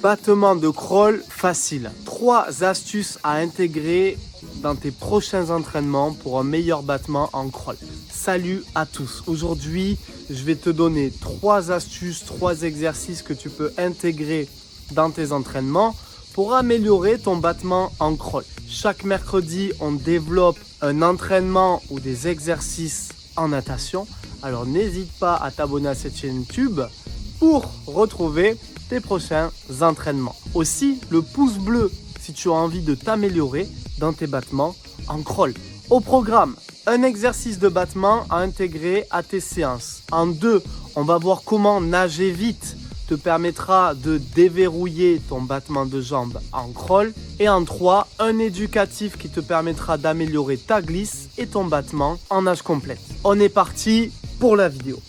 Battement de crawl facile. 3 astuces à intégrer dans tes prochains entraînements pour un meilleur battement en crawl. Salut à tous. Aujourd'hui, je vais te donner 3 astuces, 3 exercices que tu peux intégrer dans tes entraînements pour améliorer ton battement en crawl. Chaque mercredi, on développe un entraînement ou des exercices en natation. Alors n'hésite pas à t'abonner à cette chaîne YouTube pour retrouver tes prochains entraînements. Aussi, le pouce bleu si tu as envie de t'améliorer dans tes battements en crawl. Au programme, un exercice de battement à intégrer à tes séances. En 2, on va voir comment nager vite te permettra de déverrouiller ton battement de jambes en crawl. Et en 3, un éducatif qui te permettra d'améliorer ta glisse et ton battement en nage complète. On est parti pour la vidéo.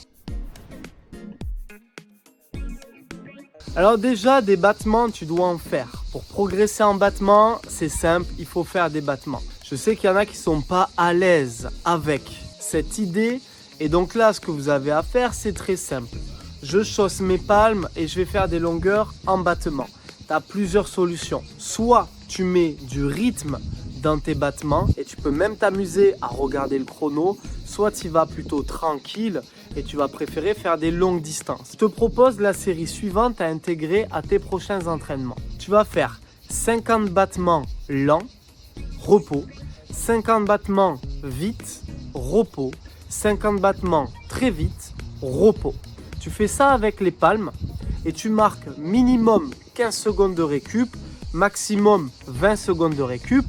Alors déjà, des battements, tu dois en faire. Pour progresser en battement, c'est simple, il faut faire des battements. Je sais qu'il y en a qui ne sont pas à l'aise avec cette idée. Et donc là, ce que vous avez à faire, c'est très simple. Je chausse mes palmes et je vais faire des longueurs en battement. Tu as plusieurs solutions. Soit tu mets du rythme dans tes battements et tu peux même t'amuser à regarder le chrono. Soit tu vas plutôt tranquille et tu vas préférer faire des longues distances. Je te propose la série suivante à intégrer à tes prochains entraînements. Tu vas faire 50 battements lents, repos, 50 battements vite, repos, 50 battements très vite, repos. Tu fais ça avec les palmes et tu marques minimum 15 secondes de récup, maximum 20 secondes de récup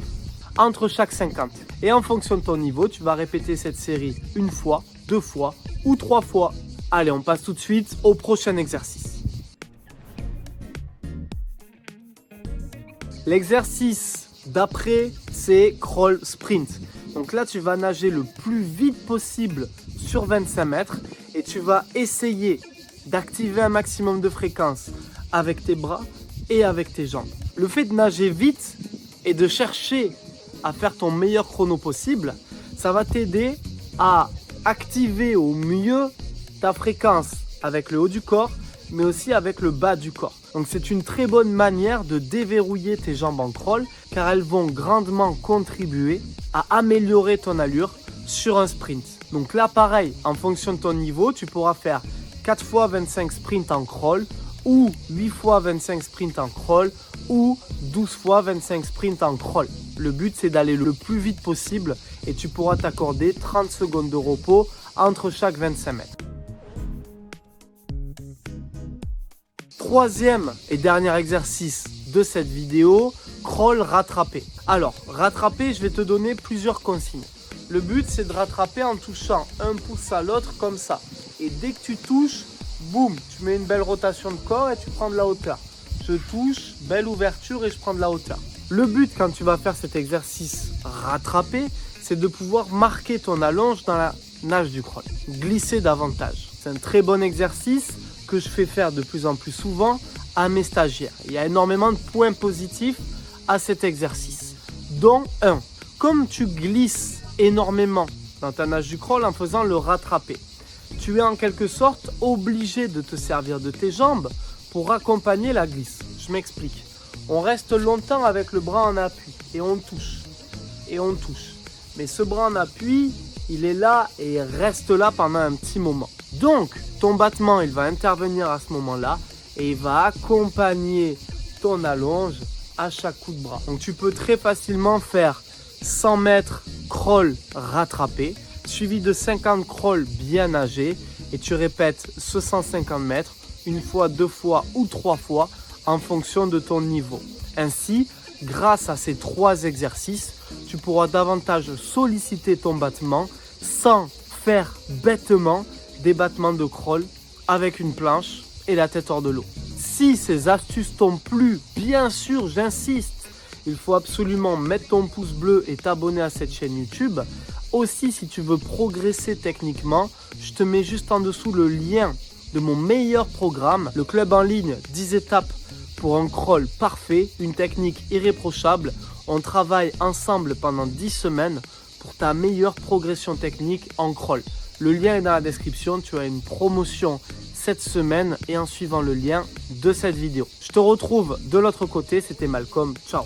entre chaque 50. Et en fonction de ton niveau, tu vas répéter cette série une fois, 2 fois ou 3 fois. Allez, on passe tout de suite au prochain exercice. L'exercice d'après, c'est crawl sprint. Donc là, tu vas nager le plus vite possible sur 25 mètres et tu vas essayer d'activer un maximum de fréquence avec tes bras et avec tes jambes. Le fait de nager vite et de chercher à faire ton meilleur chrono possible, ça va t'aider à activer au mieux ta fréquence avec le haut du corps, mais aussi avec le bas du corps. Donc c'est une très bonne manière de déverrouiller tes jambes en crawl car elles vont grandement contribuer à améliorer ton allure sur un sprint. Donc là pareil, en fonction de ton niveau, tu pourras faire 4 x 25 sprints en crawl ou 8 x 25 sprints en crawl ou 12 x 25 sprints en crawl. Le but c'est d'aller le plus vite possible et tu pourras t'accorder 30 secondes de repos entre chaque 25 mètres. Troisième et dernier exercice de cette vidéo, crawl rattrapé. Alors, rattraper, je vais te donner plusieurs consignes. Le but, c'est de rattraper en touchant un pouce à l'autre comme ça. Et dès que tu touches, boum, tu mets une belle rotation de corps et tu prends de la hauteur. Je touche, belle ouverture et je prends de la hauteur. Le but, quand tu vas faire cet exercice rattrapé, c'est de pouvoir marquer ton allonge dans la nage du crawl. Glisser davantage. C'est un très bon exercice que je fais faire de plus en plus souvent à mes stagiaires. Il y a énormément de points positifs à cet exercice. Dont un, comme tu glisses énormément dans ta nage du crawl en faisant le rattrapé, tu es en quelque sorte obligé de te servir de tes jambes pour accompagner la glisse. Je m'explique. On reste longtemps avec le bras en appui et on touche. Et on touche. Mais ce bras en appui, il est là et il reste là pendant un petit moment. Donc, ton battement, il va intervenir à ce moment-là et il va accompagner ton allonge à chaque coup de bras. Donc, tu peux très facilement faire 100 mètres crawl rattrapé, suivi de 50 crawl bien nagés et tu répètes ce 150 mètres une fois, 2 fois ou 3 fois en fonction de ton niveau. Ainsi, grâce à ces 3 exercices, tu pourras davantage solliciter ton battement sans faire bêtement des battements de crawl avec une planche et la tête hors de l'eau. Si ces astuces t'ont plu, bien sûr, j'insiste, il faut absolument mettre ton pouce bleu et t'abonner à cette chaîne YouTube. Aussi, si tu veux progresser techniquement, je te mets juste en dessous le lien de mon meilleur programme, le club en ligne 10 étapes pour un crawl parfait, une technique irréprochable. On travaille ensemble pendant 10 semaines pour ta meilleure progression technique en crawl. Le lien est dans la description, tu as une promotion cette semaine et en suivant le lien de cette vidéo. Je te retrouve de l'autre côté, c'était Malcolm, ciao.